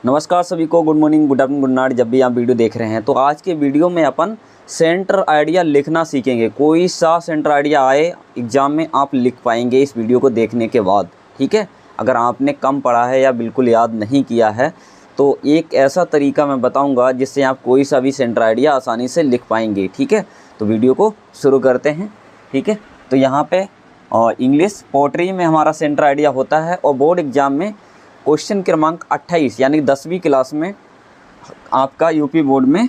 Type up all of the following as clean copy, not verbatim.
नमस्कार सभी को, good morning, good afternoon, good night, जब भी आप वीडियो देख रहे हैं। तो आज के वीडियो में अपन सेंटर आइडिया लिखना सीखेंगे। कोई सा सेंटर आइडिया आए एग्ज़ाम में आप लिख पाएंगे इस वीडियो को देखने के बाद। ठीक है, अगर आपने कम पढ़ा है या बिल्कुल याद नहीं किया है तो एक ऐसा तरीका मैं बताऊंगा जिससे आप कोई सा भी सेंटर आइडिया आसानी से लिख पाएंगे। ठीक है, तो वीडियो को शुरू करते हैं। ठीक है, तो यहाँ पे इंग्लिश पोट्री में हमारा सेंटर आइडिया होता है और बोर्ड एग्ज़ाम में क्वेश्चन क्रमांक 28 यानी 10वीं क्लास में आपका यूपी बोर्ड में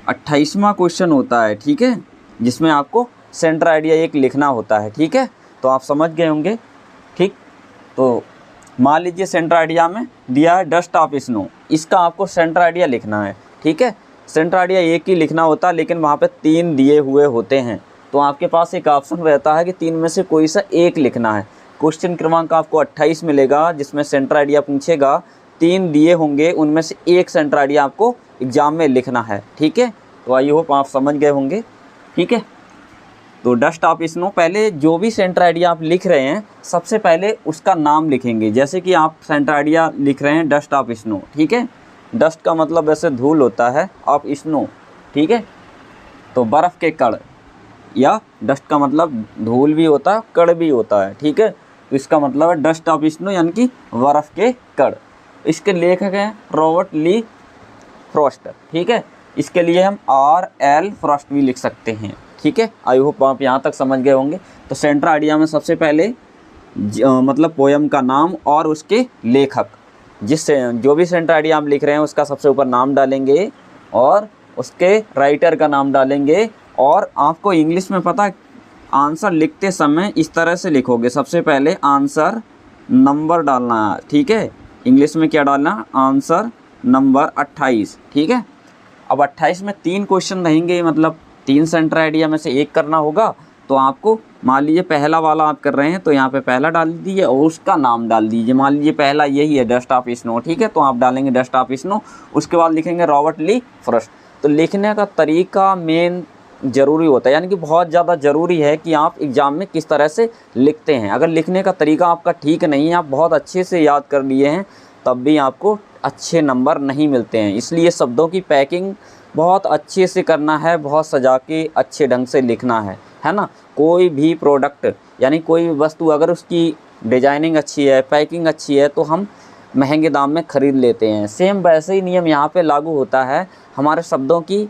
28वां क्वेश्चन होता है। ठीक है, जिसमें आपको सेंटर आइडिया एक लिखना होता है। ठीक है, तो आप समझ गए होंगे। ठीक, तो मान लीजिए सेंटर आइडिया में दिया है डस्ट ऑफ स्नो, इसका आपको सेंटर आइडिया लिखना है। ठीक है, सेंटर आइडिया एक ही लिखना होता है लेकिन वहाँ पे 3 दिए हुए होते हैं, तो आपके पास एक ऑप्शन रहता है कि 3 में से कोई सा एक लिखना है। क्वेश्चन क्रमांक आपको 28 मिलेगा जिसमें सेंटर आइडिया पूछेगा, 3 दिए होंगे, उनमें से एक सेंटर आइडिया आपको एग्जाम में लिखना है। ठीक है, तो आई होप आप समझ गए होंगे। ठीक है, तो डस्ट ऑफ स्नो, पहले जो भी सेंटर आइडिया आप लिख रहे हैं सबसे पहले उसका नाम लिखेंगे। जैसे कि आप सेंटर आइडिया लिख रहे हैं डस्ट ऑफ स्नो। ठीक है, डस्ट का मतलब वैसे धूल होता है, ऑफ स्नो। ठीक है, तो बर्फ़ के कण, या डस्ट का मतलब धूल भी होता है, कण भी होता है। ठीक है, तो इसका मतलब है डस्ट ऑफ स्नो यानी कि बर्फ़ के कण। इसके लेखक हैं रॉबर्ट ली फ्रॉस्ट। ठीक है, इसके लिए हम RL फ्रॉस्ट भी लिख सकते हैं। ठीक है, आई होप आप यहाँ तक समझ गए होंगे। तो सेंटर आइडिया में सबसे पहले मतलब पोयम का नाम और उसके लेखक, जिससे जो भी सेंटर आइडिया आप लिख रहे हैं उसका सबसे ऊपर नाम डालेंगे और उसके राइटर का नाम डालेंगे। और आपको इंग्लिश में पता है, आंसर लिखते समय इस तरह से लिखोगे। सबसे पहले आंसर नंबर डालना है। ठीक है, इंग्लिश में क्या डालना, आंसर नंबर 28। ठीक है, अब 28 में 3 क्वेश्चन रहेंगे, मतलब 3 सेंटर आइडिया में से एक करना होगा। तो आपको मान लीजिए पहला वाला आप कर रहे हैं तो यहाँ पे पहला डाल दीजिए और उसका नाम डाल दीजिए। मान लीजिए पहला यही है डस्ट ऑफ स्नो। ठीक है, तो आप डालेंगे डस्ट ऑफ स्नो, उसके बाद लिखेंगे रॉबर्ट ली फ्रॉस्ट। तो लिखने का तरीका मेन ज़रूरी होता है, यानी कि बहुत ज़्यादा ज़रूरी है कि आप एग्ज़ाम में किस तरह से लिखते हैं। अगर लिखने का तरीका आपका ठीक नहीं है, आप बहुत अच्छे से याद कर लिए हैं, तब भी आपको अच्छे नंबर नहीं मिलते हैं। इसलिए शब्दों की पैकिंग बहुत अच्छे से करना है, बहुत सजा के अच्छे ढंग से लिखना है ना। कोई भी प्रोडक्ट यानी कोई भी वस्तु अगर उसकी डिजाइनिंग अच्छी है, पैकिंग अच्छी है, तो हम महंगे दाम में ख़रीद लेते हैं। सेम वैसे ही नियम यहाँ पे लागू होता है। हमारे शब्दों की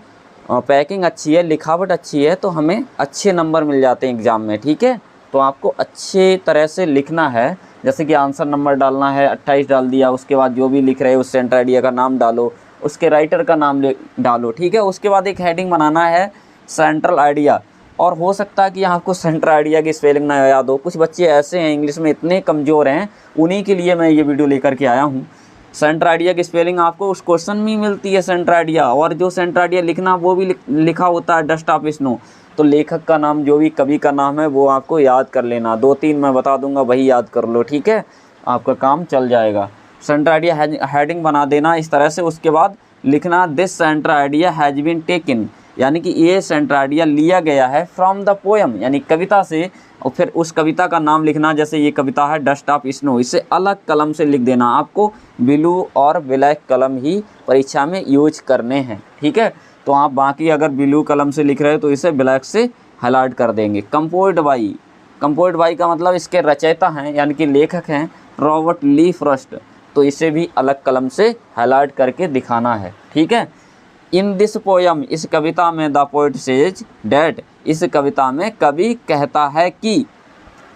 पैकिंग अच्छी है, लिखावट अच्छी है, तो हमें अच्छे नंबर मिल जाते हैं एग्ज़ाम में। ठीक है, तो आपको अच्छे तरह से लिखना है। जैसे कि आंसर नंबर डालना है, 28 डाल दिया, उसके बाद जो भी लिख रहे हो उस सेंटर आइडिया का नाम डालो, उसके राइटर का नाम डालो। ठीक है, उसके बाद एक हेडिंग बनाना है सेंट्रल आइडिया। और हो सकता है कि आपको सेंटर आइडिया की स्पेलिंग ना याद हो। कुछ बच्चे ऐसे हैं इंग्लिश में इतने कमज़ोर हैं, उन्हीं के लिए मैं ये वीडियो लेकर के आया हूँ। सेंटर आइडिया की स्पेलिंग आपको उस क्वेश्चन में मिलती है सेंटर आइडिया, और जो सेंटर आइडिया लिखना वो भी लिखा होता है डस्ट ऑफ स्नो। तो लेखक का नाम, जो भी कवि का नाम है, वो आपको याद कर लेना। 2-3 मैं बता दूंगा, वही याद कर लो। ठीक है, आपका काम चल जाएगा। सेंटर आइडिया हेडिंग बना देना इस तरह से। उसके बाद लिखना this centre idea has been taken, यानी कि ये सेंटर आइडिया लिया गया है फ्रॉम द पोएम, यानी कविता से। और फिर उस कविता का नाम लिखना, जैसे ये कविता है डस्ट ऑफ स्नो, इसे अलग कलम से लिख देना। आपको ब्लू और ब्लैक कलम ही परीक्षा में यूज करने हैं। ठीक है, तो आप बाकी अगर ब्लू कलम से लिख रहे हो तो इसे ब्लैक से हाईलाइट कर देंगे। कंपोज्ड बाई, कंपोज्ड बाई का मतलब इसके रचयिता हैं यानी कि लेखक हैं रॉबर्ट ली फ्रॉस्ट, तो इसे भी अलग कलम से हाईलाइट करके दिखाना है। ठीक है, इन दिस पोयम, इस कविता में द पोइट सेज डैट, इस कविता में कवि कहता है कि।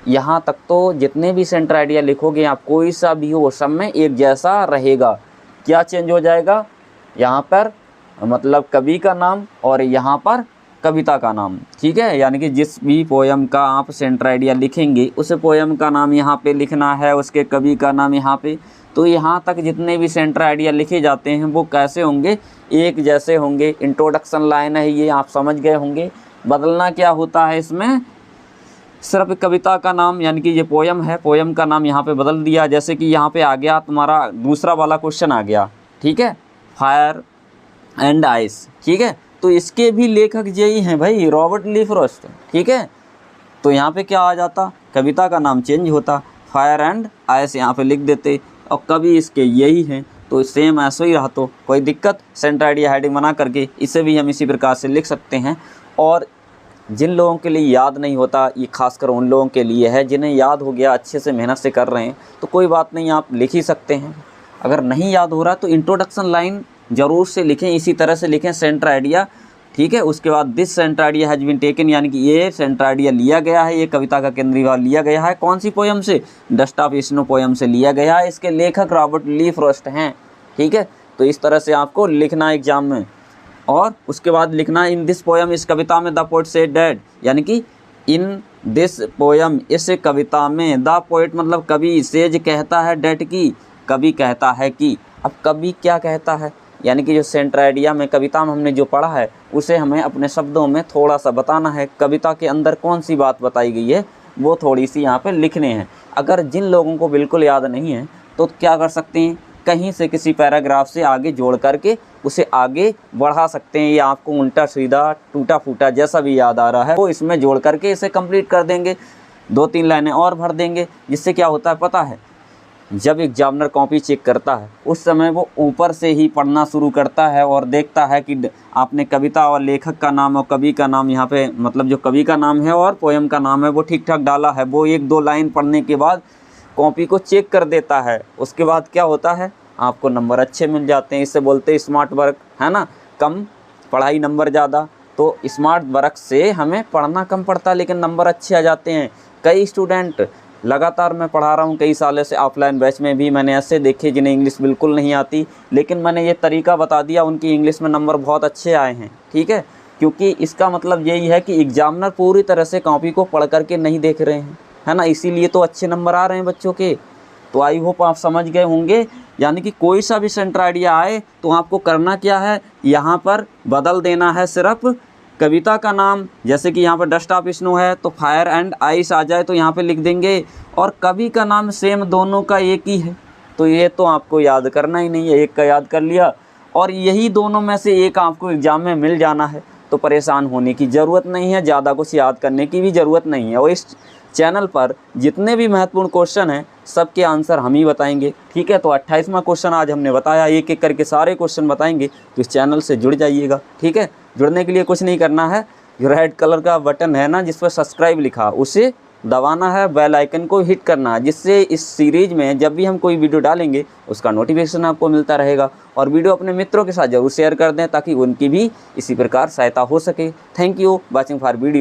यहाँ तक तो जितने भी सेंटर आइडिया लिखोगे आप, कोई सा भी हो, सब में एक जैसा रहेगा। क्या चेंज हो जाएगा, यहाँ पर मतलब कवि का नाम और यहाँ पर कविता का नाम। ठीक है, यानी कि जिस भी पोयम का आप सेंटर आइडिया लिखेंगे उस पोयम का नाम यहाँ पे लिखना है, उसके कवि का नाम यहाँ पे। तो यहाँ तक जितने भी सेंटर आइडिया लिखे जाते हैं वो कैसे होंगे, एक जैसे होंगे। इंट्रोडक्शन लाइन है ये, आप समझ गए होंगे। बदलना क्या होता है इसमें, सिर्फ कविता का नाम यानी कि ये पोयम है, पोयम का नाम यहाँ पे बदल दिया। जैसे कि यहाँ पे आ गया तुम्हारा दूसरा वाला क्वेश्चन आ गया। ठीक है, फायर एंड आइस। ठीक है, तो इसके भी लेखक यही हैं भाई, रॉबर्ट ली फ्रॉस्ट। ठीक है, तो यहाँ पे क्या आ जाता, कविता का नाम चेंज होता, फायर एंड आइस यहाँ पे लिख देते, और कवि इसके यही हैं। तो सेम ऐसा ही रहा तो कोई दिक्कत। सेंटर आइडिया हेडिंग बना करके इसे भी हम इसी प्रकार से लिख सकते हैं। और जिन लोगों के लिए याद नहीं होता, ये खासकर उन लोगों के लिए है जिन्हें याद हो गया, अच्छे से मेहनत से कर रहे हैं, तो कोई बात नहीं, आप लिख ही सकते हैं। अगर नहीं याद हो रहा तो इंट्रोडक्शन लाइन ज़रूर से लिखें, इसी तरह से लिखें सेंटर आइडिया, ठीक है। उसके बाद this centre idea has been taken, यानी कि ये सेंटर आइडिया लिया गया है, ये कविता का केंद्रीय भाव लिया गया है। कौन सी पोयम से? डस्ट ऑफ स्नो पोयम से लिया गया है। इसके लेखक रॉबर्ट ली फ्रॉस्ट हैं, ठीक है। तो इस तरह से आपको लिखना एग्जाम में। और उसके बाद लिखना इन दिस पोयम, इस कविता में द पोएट सेड दैट, यानी कि इन दिस पोयम, इस कविता में, द पोएट मतलब कवि, सेज कहता है, डेट की कवि कहता है कि। अब कवि क्या कहता है, यानी कि जो सेंटर आइडिया में कविता में हमने जो पढ़ा है उसे हमें अपने शब्दों में थोड़ा सा बताना है। कविता के अंदर कौन सी बात बताई गई है वो थोड़ी सी यहाँ पे लिखने हैं। अगर जिन लोगों को बिल्कुल याद नहीं है तो क्या कर सकते हैं, कहीं से किसी पैराग्राफ से आगे जोड़ करके उसे आगे बढ़ा सकते हैं, या आपको उल्टा सीधा टूटा फूटा जैसा भी याद आ रहा है वो इसमें जोड़ करके इसे कंप्लीट कर देंगे। 2-3 लाइनें और भर देंगे, जिससे क्या होता है पता है, जब एग्जामिनर कॉपी चेक करता है उस समय वो ऊपर से ही पढ़ना शुरू करता है और देखता है कि आपने कविता और लेखक का नाम और कवि का नाम, यहाँ पे मतलब जो कवि का नाम है और पोयम का नाम है वो ठीक ठाक डाला है। वो 1-2 लाइन पढ़ने के बाद कॉपी को चेक कर देता है। उसके बाद क्या होता है, आपको नंबर अच्छे मिल जाते हैं। इससे बोलते हैं स्मार्ट वर्क, है ना, कम पढ़ाई नंबर ज़्यादा। तो स्मार्ट वर्क से हमें पढ़ना कम पड़ता है लेकिन नंबर अच्छे आ जाते हैं। कई स्टूडेंट, लगातार मैं पढ़ा रहा हूँ कई सालों से, ऑफलाइन बैच में भी मैंने ऐसे देखे जिन्हें इंग्लिश बिल्कुल नहीं आती, लेकिन मैंने ये तरीका बता दिया, उनकी इंग्लिश में नंबर बहुत अच्छे आए हैं, ठीक है। क्योंकि इसका मतलब यही है कि एग्जामिनर पूरी तरह से कॉपी को पढ़ करके नहीं देख रहे हैं, है ना, इसीलिए तो अच्छे नंबर आ रहे हैं बच्चों के। तो आई होप आप समझ गए होंगे। यानी कि कोई सा भी सेंटर आइडिया आए तो आपको करना क्या है, यहाँ पर बदल देना है सिर्फ कविता का नाम। जैसे कि यहाँ पर डस्ट ऑफ स्नो है तो फायर एंड आइस आ जाए तो यहाँ पे लिख देंगे, और कवि का नाम सेम दोनों का एक ही है, तो ये तो आपको याद करना ही नहीं है, एक का याद कर लिया और यही दोनों में से एक आपको एग्जाम में मिल जाना है। तो परेशान होने की ज़रूरत नहीं है, ज़्यादा कुछ याद करने की भी ज़रूरत नहीं है। और इस चैनल पर जितने भी महत्वपूर्ण क्वेश्चन हैं सबके आंसर हम ही बताएंगे, ठीक है। तो 28वां क्वेश्चन आज हमने बताया, एक एक करके सारे क्वेश्चन बताएंगे। तो इस चैनल से जुड़ जाइएगा, ठीक है। जुड़ने के लिए कुछ नहीं करना है, जो रेड कलर का बटन है ना जिस पर सब्सक्राइब लिखा, उसे दबाना है, बेल आइकन को हिट करना है, जिससे इस सीरीज में जब भी हम कोई वीडियो डालेंगे उसका नोटिफिकेशन आपको मिलता रहेगा। और वीडियो अपने मित्रों के साथ जरूर शेयर कर दें ताकि उनकी भी इसी प्रकार सहायता हो सके। Thank you watching for video.